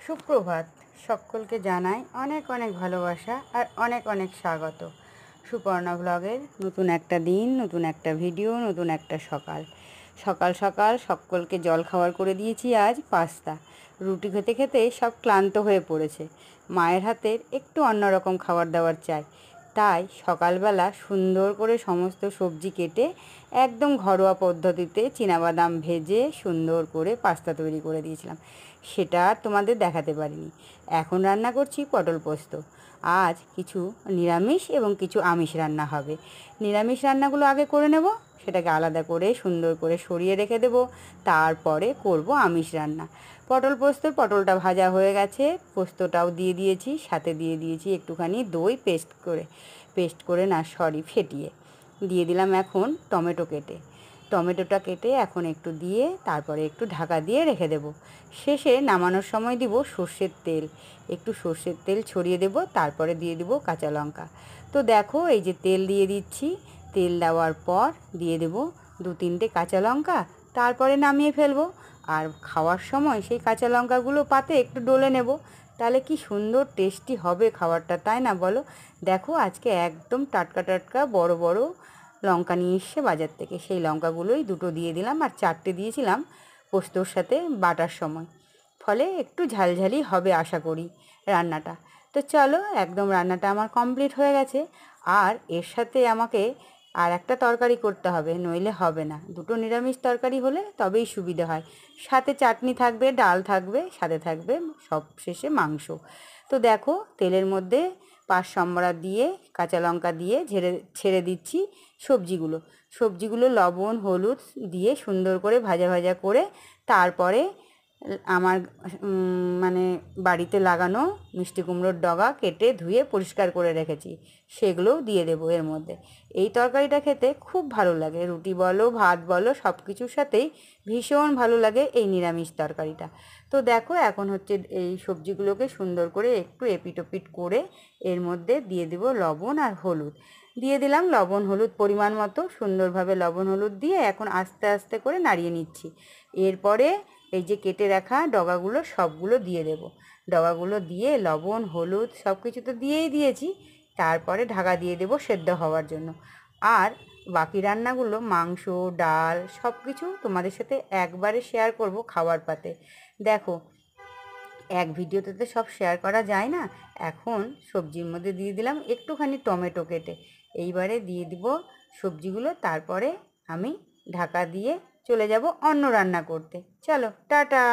সুপ্রভাত। সকলকে জানাই অনেক অনেক ভালোবাসা আর অনেক অনেক স্বাগত সুপর্ণা ব্লগের নতুন একটা দিন, নতুন একটা ভিডিও, নতুন একটা সকাল। সকাল সকাল সকলকে জল খাবার করে দিয়েছি আজ পাস্তা। রুটি খেতে খেতে সব ক্লান্ত হয়ে পড়েছে। মায়ের হাতের একটু অন্যরকম খাবার দাবার চাই, তাই সকালবেলা সুন্দর করে সমস্ত সবজি কেটে একদম ঘরোয়া পদ্ধতিতে চীনাবাদাম ভেজে সুন্দর করে পাস্তা তৈরি করে দিয়েছিলাম। সেটা আর তোমাদের দেখাতে পারিনি। এখন রান্না করছি পটল পোস্ত। আজ কিছু নিরামিষ এবং কিছু আমিষ রান্না হবে। নিরামিষ রান্নাগুলো আগে করে নেব, সেটাকে আলাদা করে সুন্দর করে সরিয়ে রেখে দেবো। তারপরে করব আমিষ রান্না। পটল পোস্ত, পটলটা ভাজা হয়ে গেছে, পোস্তটাও দিয়ে দিয়েছি, সাথে দিয়ে দিয়েছি একটুখানি দই ফেটিয়ে দিয়ে দিলাম। এখন টমেটো কেটে, টমেটোটা কেটে এখন একটু দিয়ে তারপরে একটু ঢাকা দিয়ে রেখে দেব। শেষে নামানোর সময় দিব সর্ষের তেল, একটু সর্ষের তেল ছড়িয়ে দেব, তারপরে দিয়ে দেব কাঁচা লঙ্কা। তো দেখো, এই যে তেল দিয়ে দিচ্ছি, তেল দেওয়ার পর দিয়ে দেব 2-3টে কাঁচা লঙ্কা, তারপরে নামিয়ে ফেলবো। আর খাওয়ার সময় সেই কাঁচা লঙ্কাগুলো পাতে একটু ডলে নেব, তাহলে কি সুন্দর টেস্টি হবে খাবারটা, তাই না বলো? দেখো, আজকে একদম টাটকা টাটকা বড় বড় লঙ্কা নিয়ে এসছে বাজার থেকে, সেই লঙ্কাগুলোই 2টো দিয়ে দিলাম, আর 4টে দিয়েছিলাম পোস্তর সাথে বাটার সময়। ফলে একটু ঝালঝালি হবে আশা করি রান্নাটা। তো চলো, একদম রান্নাটা আমার কমপ্লিট হয়ে গেছে। আর এর সাথে আমাকে আর একটা তরকারি করতে হবে, নইলে হবে না। 2টো নিরামিষ তরকারি হলে তবেই সুবিধা হয়। সাথে চাটনি থাকবে, ডাল থাকবে, সাথে থাকবে সব শেষে মাংস। তো দেখো, তেলের মধ্যে 5 সম্বরা দিয়ে কাঁচা লঙ্কা দিয়ে ছেড়ে দিচ্ছি সবজিগুলো লবণ হলুদ দিয়ে সুন্দর করে ভাজা ভাজা করে তারপরে আমার মানে বাড়িতে লাগানো মিষ্টি কুমড়োর ডগা কেটে ধুয়ে পরিষ্কার করে রেখেছি, সেগুলোও দিয়ে দেবো এর মধ্যে। এই তরকারিটা খেতে খুব ভালো লাগে, রুটি বলো ভাত বলো সব কিছুর সাথেই ভীষণ ভালো লাগে এই নিরামিষ তরকারিটা। তো দেখো, এখন হচ্ছে এই সবজিগুলোকে সুন্দর করে একটু এপিট ওপিট করে এর মধ্যে দিয়ে দেবো লবণ আর হলুদ। দিয়ে দিলাম লবণ হলুদ পরিমাণ মতো, সুন্দরভাবে লবণ হলুদ দিয়ে এখন আস্তে আস্তে করে নাড়িয়ে নিচ্ছি। এরপরে এই যে কেটে রাখা ডগাগুলো সবগুলো দিয়ে দেব। ডগাগুলো দিয়ে লবণ হলুদ সব কিছু তো দিয়েই দিয়েছি, তারপরে ঢাকা দিয়ে দেব সেদ্ধ হওয়ার জন্য। আর বাকি রান্নাগুলো মাংস ডাল সব কিছু তোমাদের সাথে একবারে শেয়ার করব খাবার পাতে। দেখো, এক ভিডিওতে তো সব শেয়ার করা যায় না। এখন সবজির মধ্যে দিয়ে দিলাম একটুখানি টমেটো কেটে, এইবারে দিয়ে দিব সবজিগুলো, তারপরে আমি ঢাকা দিয়ে চলে যাব অন্য রান্না করতে। চলো, টাটা।